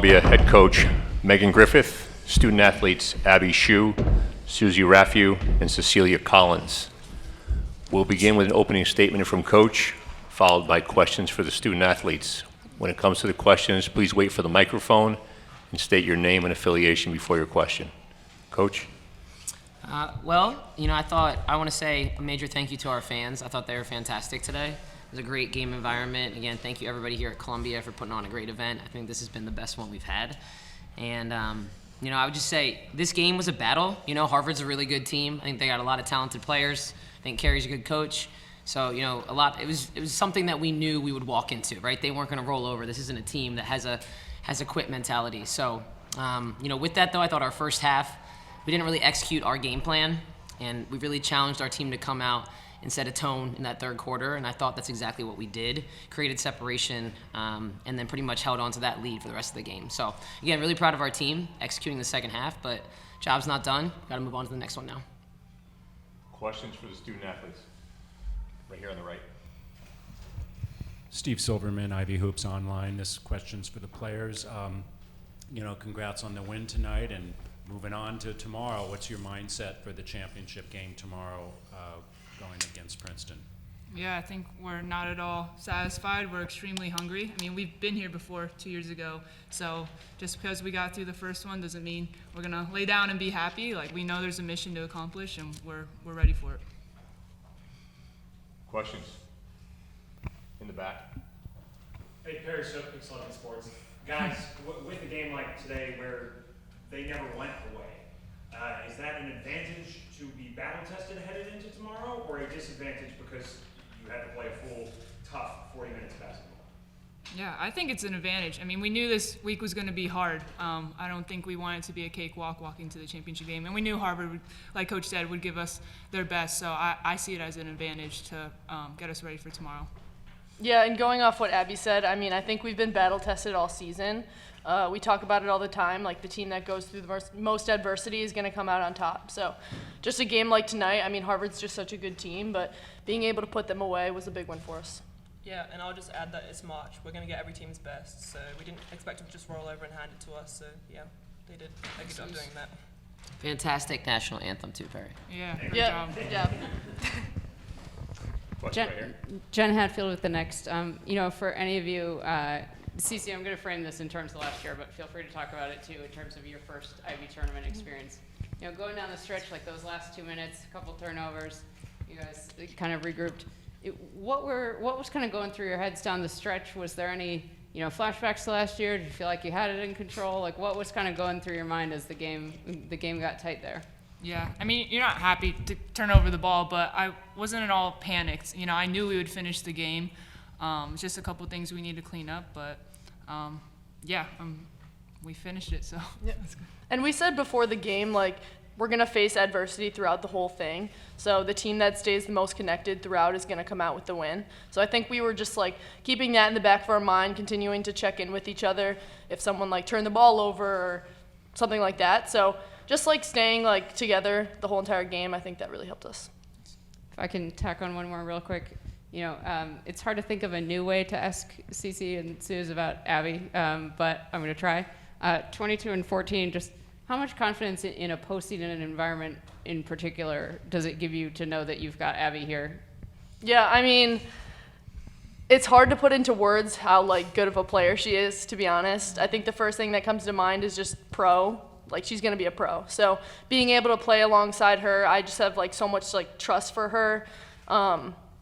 Columbia head coach Megan Griffith, student athletes Abby Shue, Susie Rafiu, and Cecilia Collins. We'll begin with an opening statement from Coach, followed by questions for the student athletes. When it comes to the questions, please wait for the microphone and state your name and affiliation before your question. Coach? I want to say a major thank you to our fans. I thought they were fantastic today. It was a great game environment. Again, thank you everybody here at Columbia for putting on a great event. I think this has been the best one we've had. And, I would just say this game was a battle. Harvard's a really good team. I think they got a lot of talented players. I think Carrie's a good coach. So, it was something that we knew we would walk into, right? They weren't going to roll over. This isn't a team that has a quit mentality. So, with that, though, I thought our first half, we didn't really execute our game plan, and we really challenged our team to come out and set a tone in that third quarter, and I thought that's exactly what we did. Created separation, and then pretty much held on to that lead for the rest of the game. So, again, really proud of our team executing the second half, but job's not done. Got to move on to the next one now. Questions for the student athletes? Right here on the right. Steve Silverman, Ivy Hoops Online. This question's for the players. Congrats on the win tonight, and moving on to tomorrow. What's your mindset for the championship game tomorrow going against Princeton? Yeah, I think we're not at all satisfied. We're extremely hungry. We've been here before 2 years ago, so just because we got through the first one doesn't mean we're going to lay down and be happy. We know there's a mission to accomplish, and we're ready for it. Questions? In the back. Hey, Perry Shook, Excelsior Sports. Guys, with a game like today where they never went away, is that an advantage to be battle-tested headed into tomorrow, or a disadvantage because you had to play a full, tough 40 minutes of basketball? Yeah, I think it's an advantage. We knew this week was going to be hard. I don't think we wanted to be a cakewalk walking to the championship game. And we knew Harvard, like Coach said, would give us their best. So I see it as an advantage to get us ready for tomorrow. Yeah, and going off what Abby said, I think we've been battle-tested all season. We talk about it all the time, the team that goes through the most adversity is going to come out on top. So just a game like tonight, Harvard's just such a good team, but being able to put them away was a big one for us. Yeah, and I'll just add that it's March. We're going to get every team's best, so we didn't expect them to just roll over and hand it to us. So, yeah, they did a good job doing that. Fantastic national anthem, too, Perry. Yeah, great job. job. Good job. Jen Hatfield with the next. For any of you, Cece, I'm going to frame this in terms of last year, but feel free to talk about it too in terms of your first Ivy tournament experience. Going down the stretch, those last 2 minutes, a couple turnovers, you guys kind of regrouped. What was kind of going through your heads down the stretch? Was there any flashbacks to last year? Did you feel like you had it in control? What was kind of going through your mind as the game got tight there? Yeah, you're not happy to turn over the ball, but I wasn't at all panicked. I knew we would finish the game. It's just a couple things we need to clean up, but we finished it, so. Yeah. And we said before the game, we're going to face adversity throughout the whole thing. So the team that stays the most connected throughout is going to come out with the win. So I think we were just keeping that in the back of our mind, continuing to check in with each other if someone turned the ball over or something like that. So just staying together the whole entire game, I think that really helped us. If I can tack on one more real quick. It's hard to think of a new way to ask Cece and Suze about Abby, but I'm going to try. 22 and 14, just how much confidence in a postseason environment in particular does it give you to know that you've got Abby here? Yeah, it's hard to put into words how good of a player she is, to be honest. I think the first thing that comes to mind is just pro. She's going to be a pro. So being able to play alongside her, I just have so much trust for her.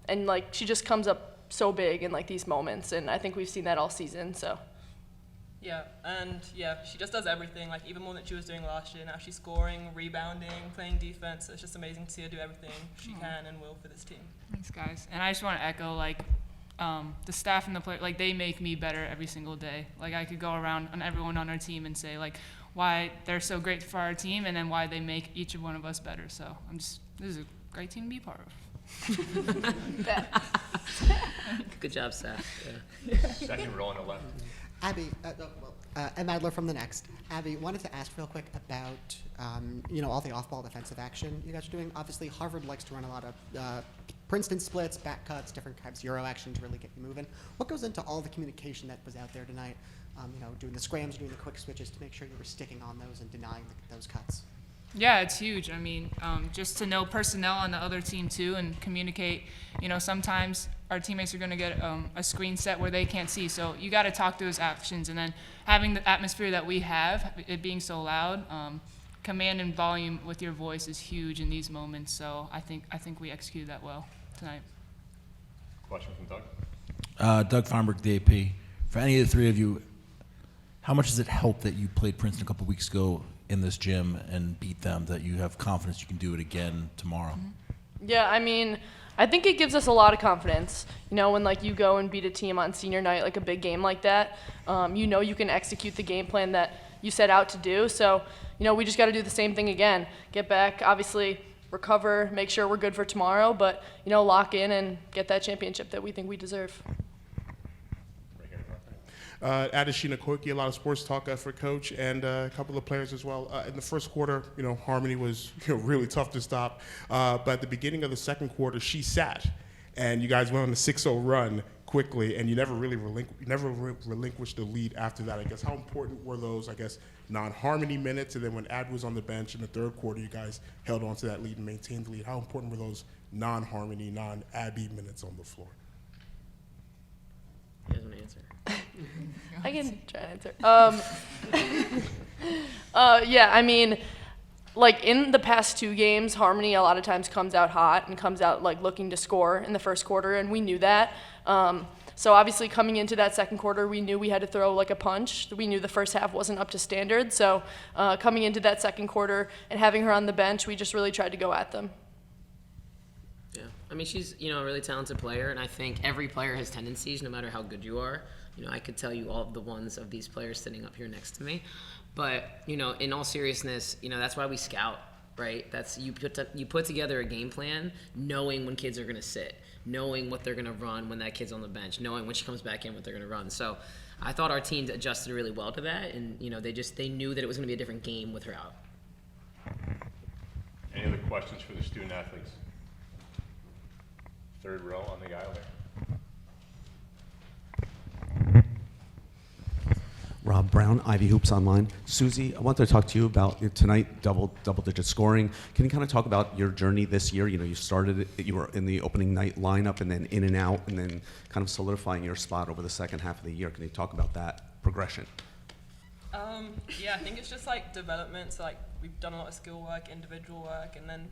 And she just comes up so big in these moments, and I think we've seen that all season. So. Yeah, and she just does everything. Even more than she was doing last year. Now she's scoring, rebounding, playing defense. It's just amazing to see her do everything she can and will for this team. Thanks, guys. And I just want to echo the staff and the players. They make me better every single day. I could go around on everyone on our team and say why they're so great for our team, and then why they make each of one of us better. So this is a great team to be part of. Good job, Seth. Yeah. Second row on the left. Abby, Em Adler from The Next. Abby, wanted to ask real quick about, all the off-ball defensive action you guys are doing. Obviously, Harvard likes to run a lot of Princeton splits, back cuts, different types of Euro action to really get you moving. What goes into all the communication that was out there tonight doing the scrams, doing the quick switches to make sure you were sticking on those and denying those cuts? Yeah, it's huge. I mean, just to know personnel on the other team too and communicate. Sometimes our teammates are going to get a screen set where they can't see. So you got to talk those actions. And then having the atmosphere that we have, it being so loud, command and volume with your voice is huge in these moments. So I think we executed that well tonight. Question from Doug. Doug Feinberg, DAP. For any of the three of you, how much does it help that you played Princeton a couple weeks ago in this gym and beat them, that you have confidence you can do it again tomorrow? Yeah, I mean, I think it gives us a lot of confidence. When you go and beat a team on senior night, like a big game like that, you can execute the game plan that you set out to do. So, we just got to do the same thing again. Get back, obviously recover, make sure we're good for tomorrow, but, lock in and get that championship that we think we deserve. Adeshina Koiki, a lot of sports talk for Coach, and a couple of players as well. In the first quarter, Harmony was really tough to stop. But at the beginning of the second quarter, she sat, and you guys went on a 6-0 run quickly, and you never really relinquished the lead after that. I guess how important were those, non-Harmony minutes, and then when Ad was on the bench in the third quarter, you guys held on to that lead and maintained the lead. How important were those non-Harmony, non-Abby minutes on the floor? He has an answer. I can try to answer. Yeah, I mean, in the past 2 games, Harmony a lot of times comes out hot and comes out looking to score in the first quarter, and we knew that. So obviously coming into that second quarter, we knew we had to throw a punch. We knew the first half wasn't up to standard. So coming into that second quarter and having her on the bench, we just really tried to go at them. Yeah, I mean, she's a really talented player, and I think every player has tendencies, no matter how good you are. I could tell you all of the ones of these players sitting up here next to me, but in all seriousness, that's why we scout, right? That's you put together a game plan, knowing when kids are going to sit, knowing what they're going to run when that kid's on the bench, knowing when she comes back in what they're going to run. So I thought our team adjusted really well to that, and they knew that it was going to be a different game with her out. Any other questions for the student athletes? Third row on the aisle there. Rob Brown, Ivy Hoops Online. Susie, I wanted to talk to you about tonight, double-digit scoring. Can you kind of talk about your journey this year? You started, you were in the opening night lineup and then in and out, and then kind of solidifying your spot over the second half of the year. Can you talk about that progression? Yeah, I think it's just development. So we've done a lot of skill work, individual work, and then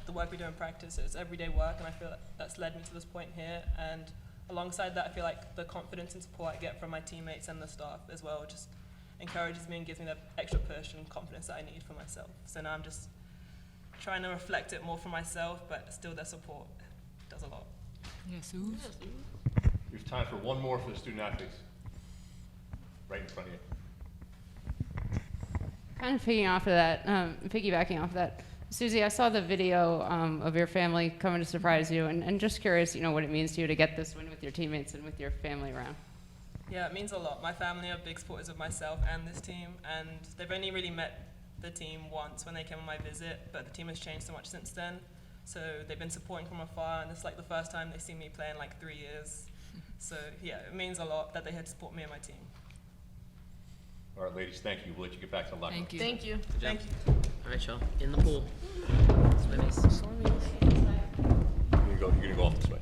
the work we do in practice. So it's everyday work, and I feel that's led me to this point here. And alongside that, I feel the confidence and support I get from my teammates and the staff as well just encourages me and gives me that extra push and confidence that I need for myself. So now I'm just trying to reflect it more for myself, but still their support does a lot. Yes, We have time for one more for the student athletes. Right in front of you. Kind of piggybacking off of that, Susie, I saw the video of your family coming to surprise you, and just curious, what it means to you to get this win with your teammates and with your family around. Yeah, it means a lot. My family are big supporters of myself and this team, and they've only really met the team once when they came on my visit, but the team has changed so much since then. So they've been supporting from afar, and it's the first time they see me play in 3 years. So yeah, it means a lot that they had to support me and my team. All right, ladies, thank you. We'll let you get back to the locker room. Thank you. Good job. Thank you. All right, y'all, in the pool. Swimmies. You're gonna go off this way.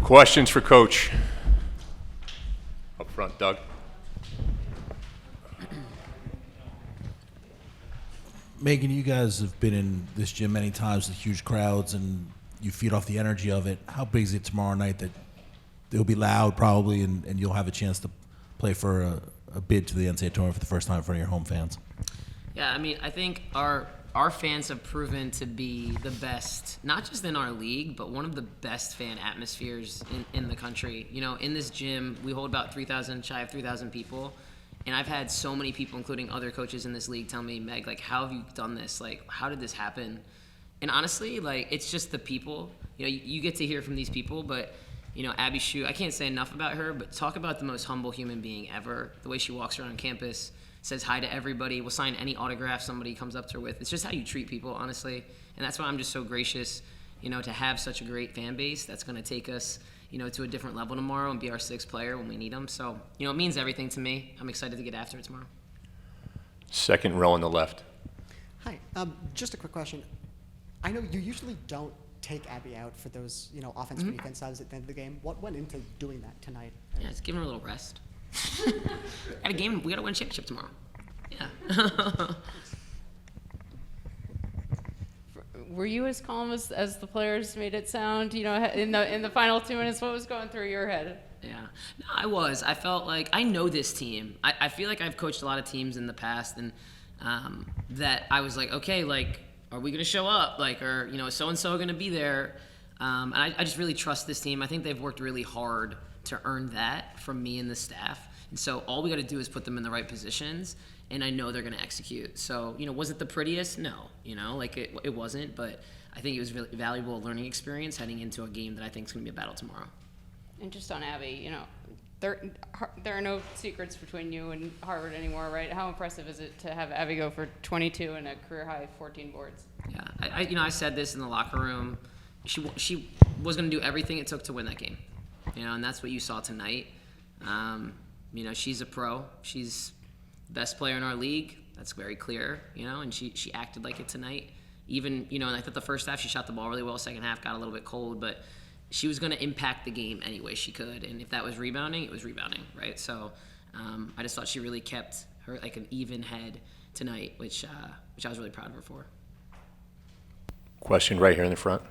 Questions for Coach? Up front, Doug. Megan, you guys have been in this gym many times with huge crowds, and you feed off the energy of it. How big is it tomorrow night that it'll be loud probably, and you'll have a chance to play for a bid to the NCAA tournament for the first time in front of your home fans? Yeah, I mean, I think our fans have proven to be the best, not just in our league, but one of the best fan atmospheres in the country. In this gym, we hold about shy of 3,000 people, and I've had so many people, including other coaches in this league, tell me, Meg, how have you done this? How did this happen? And honestly, it's just the people. You get to hear from these people, but Abby Shue, I can't say enough about her, but talk about the most humble human being ever. The way she walks around campus, says hi to everybody, will sign any autograph somebody comes up to her with. It's just how you treat people, honestly. And that's why I'm just so gracious, to have such a great fan base that's going to take us, to a different level tomorrow and be our sixth player when we need him. So, it means everything to me. I'm excited to get after it tomorrow. Second row on the left. Hi. Just a quick question. I know you usually don't take Abby out for those, offense and defense sides at the end of the game. What went into doing that tonight? Yeah, just giving her a little rest. Got a game. We got to win a championship tomorrow. Yeah. Were you as calm as the players made it sound? In the final 2 minutes, what was going through your head? Yeah, no, I was. I felt like I know this team. I feel like I've coached a lot of teams in the past, and that I was like, okay, like, are we gonna show up? Like, or is so and so gonna be there? And I just really trust this team. I think they've worked really hard to earn that from me and the staff. And so all we got to do is put them in the right positions, and I know they're going to execute. So, was it the prettiest? No, it wasn't, but I think it was really valuable learning experience heading into a game that I think is going to be a battle tomorrow. And just on Abby, there are no secrets between you and Harvard anymore, right? How impressive is it to have Abby go for 22 and a career high 14 boards? Yeah, I said this in the locker room. She was going to do everything it took to win that game, and that's what you saw tonight. She's a pro. She's the best player in our league. That's very clear, and she acted like it tonight. Even, and I thought the first half she shot the ball really well. Second half got a little bit cold, but she was going to impact the game any way she could. And if that was rebounding, it was rebounding, right? So I just thought she really kept her like an even head tonight, which I was really proud of her for. Question right here in the front.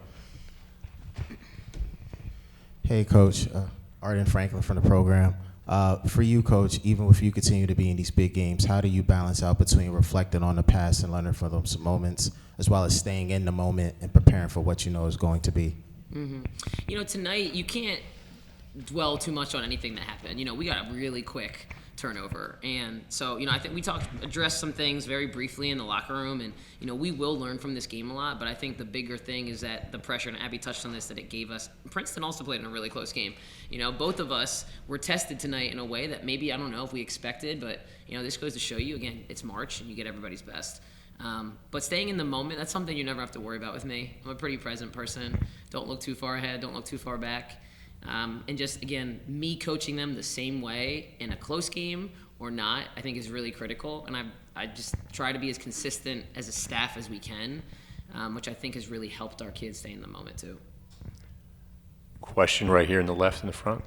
Hey, Coach. Arden Franklin from the program. For you, Coach, even if you continue to be in these big games, how do you balance out between reflecting on the past and learning from those moments, as well as staying in the moment and preparing for what you know is going to be? Mm-hmm. Tonight you can't dwell too much on anything that happened. We got a really quick turnover, and so I think we addressed some things very briefly in the locker room, and we will learn from this game a lot. But I think the bigger thing is that the pressure, and Abby touched on this, that it gave us. Princeton also played in a really close game. Both of us were tested tonight in a way that maybe I don't know if we expected, but this goes to show you again, it's March and you get everybody's best. But staying in the moment, that's something you never have to worry about with me. I'm a pretty present person. Don't look too far ahead. Don't look too far back. And just, again, me coaching them the same way in a close game or not, I think is really critical. And I just try to be as consistent as a staff as we can, which I think has really helped our kids stay in the moment too. Question right here in the left in the front.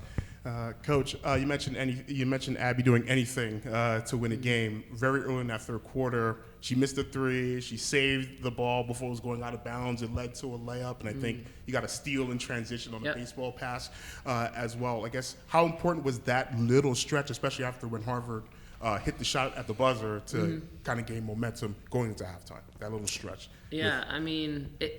Coach, you mentioned Abby doing anything to win a game. Very early in that third quarter, she missed a three. She saved the ball before it was going out of bounds. It led to a layup, and I think you got a steal in transition on a baseball pass as well. I guess how important was that little stretch, especially after when Harvard hit the shot at the buzzer to kind of gain momentum going into halftime? That little stretch. Yeah,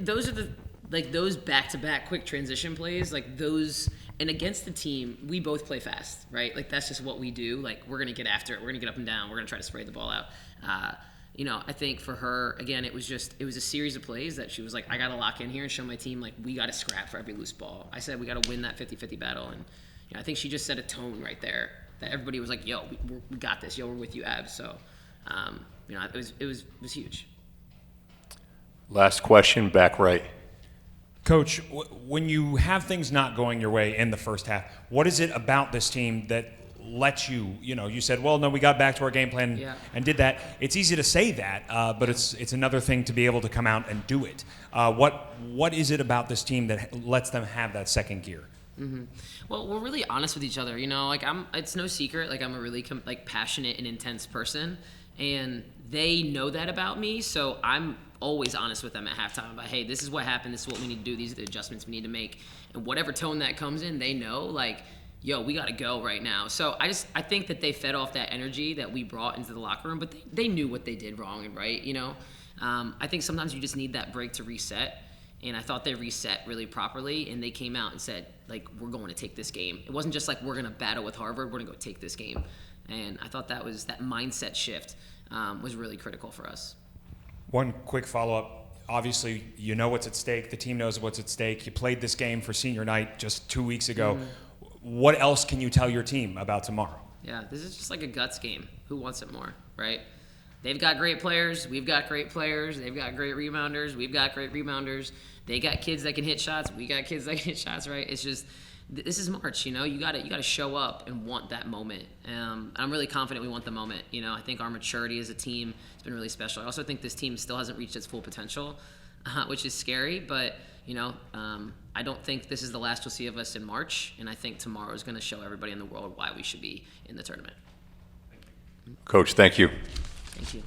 those are those back-to-back quick transition plays, those. And against the team, we both play fast, right? That's just what we do. We're going to get after it. We're going to get up and down. We're going to try to spray the ball out. I think for her, again, it was a series of plays that she was like, I got to lock in here and show my team, we got to scrap for every loose ball. I said we got to win that 50-50 battle. And I think she just set a tone right there that everybody was like, yo, we got this. Yo, we're with you, Ab. So, it was huge. Last question, back right. Coach, when you have things not going your way in the first half, what is it about this team that lets you, you said, well, no, we got back to our game plan and did that. It's easy to say that, but it's another thing to be able to come out and do it. What is it about this team that lets them have that second gear? Mm-hmm. Well, we're really honest with each other. It's no secret. I'm a really passionate and intense person, and they know that about me. So I'm always honest with them at halftime about, hey, this is what happened. This is what we need to do. These are the adjustments we need to make. And whatever tone that comes in, they know, yo, we got to go right now. So I think that they fed off that energy that we brought into the locker room, but they knew what they did wrong and right, I think sometimes you just need that break to reset. And I thought they reset really properly, and they came out and said, we're going to take this game. It wasn't just we're going to battle with Harvard. We're going to go take this game. And I thought that mindset shift was really critical for us. One quick follow-up. Obviously, you know what's at stake. The team knows what's at stake. You played this game for senior night just 2 weeks ago. Mm-hmm. What else can you tell your team about tomorrow? Yeah, this is just a guts game. Who wants it more, right? They've got great players. We've got great players. They've got great rebounders. We've got great rebounders. They got kids that can hit shots. We got kids that can hit shots, right? It's just this is March, you know, you gotta show up and want that moment. I'm really confident we want the moment. You know, I think our maturity as a team has been really special. I also think this team still hasn't reached its full potential, which is scary, but you know, I don't think this is the last you'll see of us in March, and I think tomorrow is gonna show everybody in the world why we should be in the tournament. Coach, thank you. Thank you.